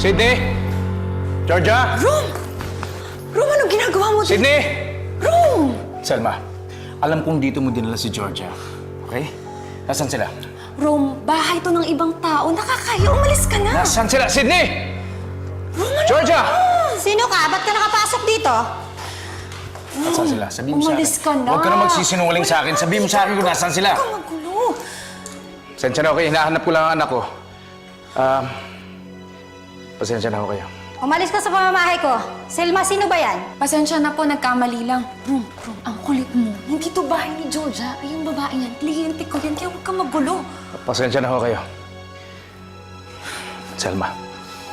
Sydney! Georgia! Rom! Rom, anong ginagawa mo dito? Sydney! Rom! Selma, alam kong dito mo dinala si Georgia. Okay? Nasaan sila? Rom, bahay to ng ibang tao. Nakakaya, umalis ka na. Nasaan sila? Sydney! Rom, ano? Georgia! Sino ka? Ba't ka nakapasok dito? Nasaan sila? Sabihin mo sa akin. Umalis ka na. Huwag ka na magsisinungaling sa akin. Sabihin mo sa akin kung nasaan sila. Huwag ka magulo. Pasensya na ako kayo. Hinahanap ko lang ang anak ko. Pasensya na ako kayo. Umalis ka sa pamamahay ko. Selma, sino ba yan? Pasensya na po, nagkamali lang. Rom, ang kulit mo. Hindi to bahay ni Georgia. Ay, yung babae yan. Kliyente ko yan, kaya huwag ka magulo. Pasensya na ako kayo. Selma,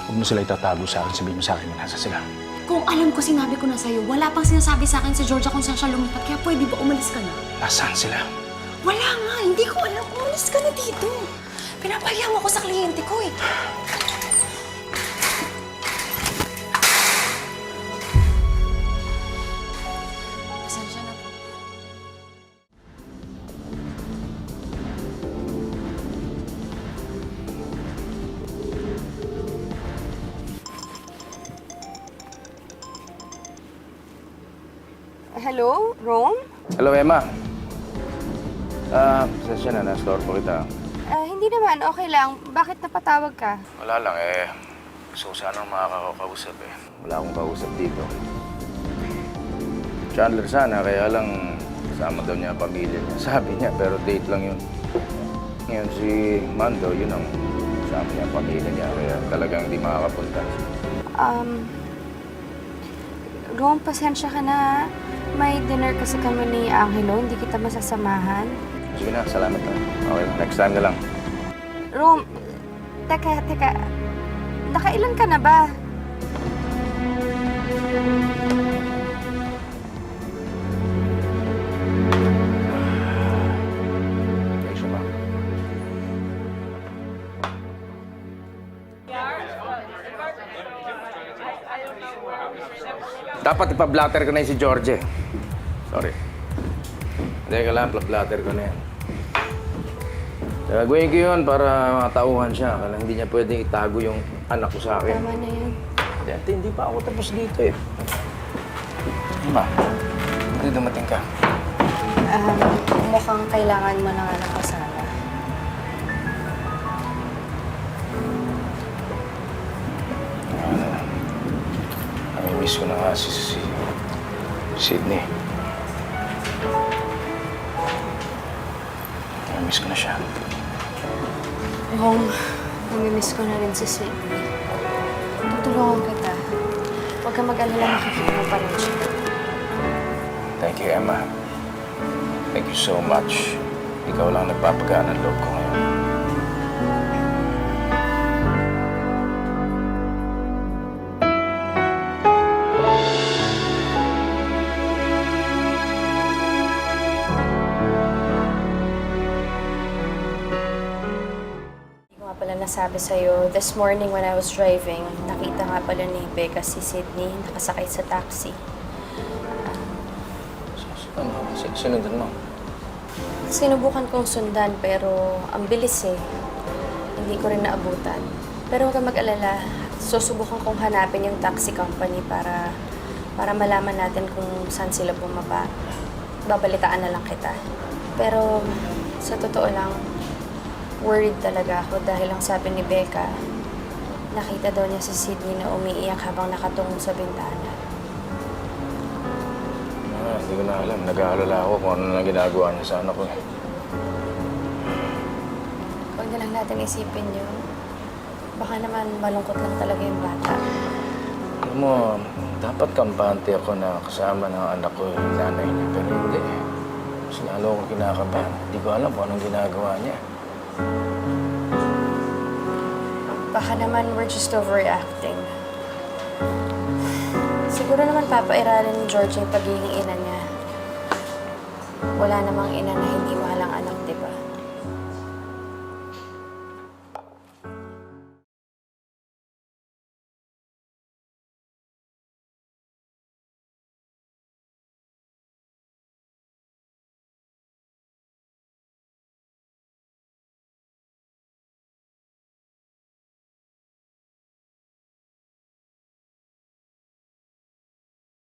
huwag mo sila itatago sa akin. Sabihin mo sa akin kung nasa sila. Kung alam ko, sinabi ko na sa'yo, wala pang sinasabi sa akin si Georgia kung saan siya lumipat. Kaya pwede ba umalis ka na? Nasaan sila? Wala nga, hindi ko alam. Umalis ka na dito. Pinapahiya mo ako sa kliyente ko eh. Pasensya na po. Hello, Rome? Hello, Emma. Pasensya na. Na-store po kita. Hindi naman, okay lang. Bakit napatawag ka? Wala lang eh. Gusto ko sanang makakausap eh. Wala akong kausap dito. Chandler sana, kaya lang kasama daw niya ang pamilya niya. Sabi niya, pero date lang yun. Ngayon si Mando, yun ang kasama niya ang pamilya niya. Kaya talagang hindi makakapunta. Rome, pasensya ka na. May dinner kasi kami ni Angelo. Hindi kita masasamahan. Sige na, salamat na. Okay, next time na lang. Rome, teka. Nakailan ka na ba? Okay, siya ba? Dapat ipa-blatter ko na yun si George. Sorry. Hindi ka lang, blatter ko na yan. Gagawin ko yun para matauhan siya. Kaya hindi niya pwedeng itago yung anak ko sa akin. Tama na yan. Hindi pa ako tapos dito eh. Ma, hindi dumating ka. Mukhang kailangan mo na nga ng kasama. Namimiss ko na nga si Sydney. Namimiss ko na siya. Rome, namimiss ko na rin si Sydney. Tutulungan kita. Huwag ka mag-alala, makikita mo pa rin siya. Thank you, Emma. Thank you so much. Ikaw lang nagpapagaan ng loob ko ngayon. Pala nasabi sa'yo, this morning when I was driving, nakita nga pala ni Becca si Sydney nakasakay sa taxi. Sinundan mo. Sinubukan kong sundan pero ang bilis eh. Hindi ko rin naabutan. Pero huwag kang mag-alala, susubukan kong hanapin yung taxi company para malaman natin kung saan sila bumaba. Babalitaan na lang kita. Pero sa totoo lang, worried talaga ako dahil ang sabi ni Becca, nakita daw niya si Sydney na umiiyak habang nakatungo sa bintana. Hindi ko na alam. Nag-aalala ako kung ano na ginagawa niya sa anak ko. Huwag na lang natin isipin yun. Baka naman malungkot lang talaga yung bata. Alam mo, dapat kampante ako na kasama ng anak ko yung nanay niya. Pero hindi. Mas lalo ako kinakabahan. Hindi ko alam kung anong ginagawa niya. Baka naman we're just overreacting. Siguro naman papairalin ni George yung pagiging ina niya. Wala namang ina na hindi mahal ang anak, di ba?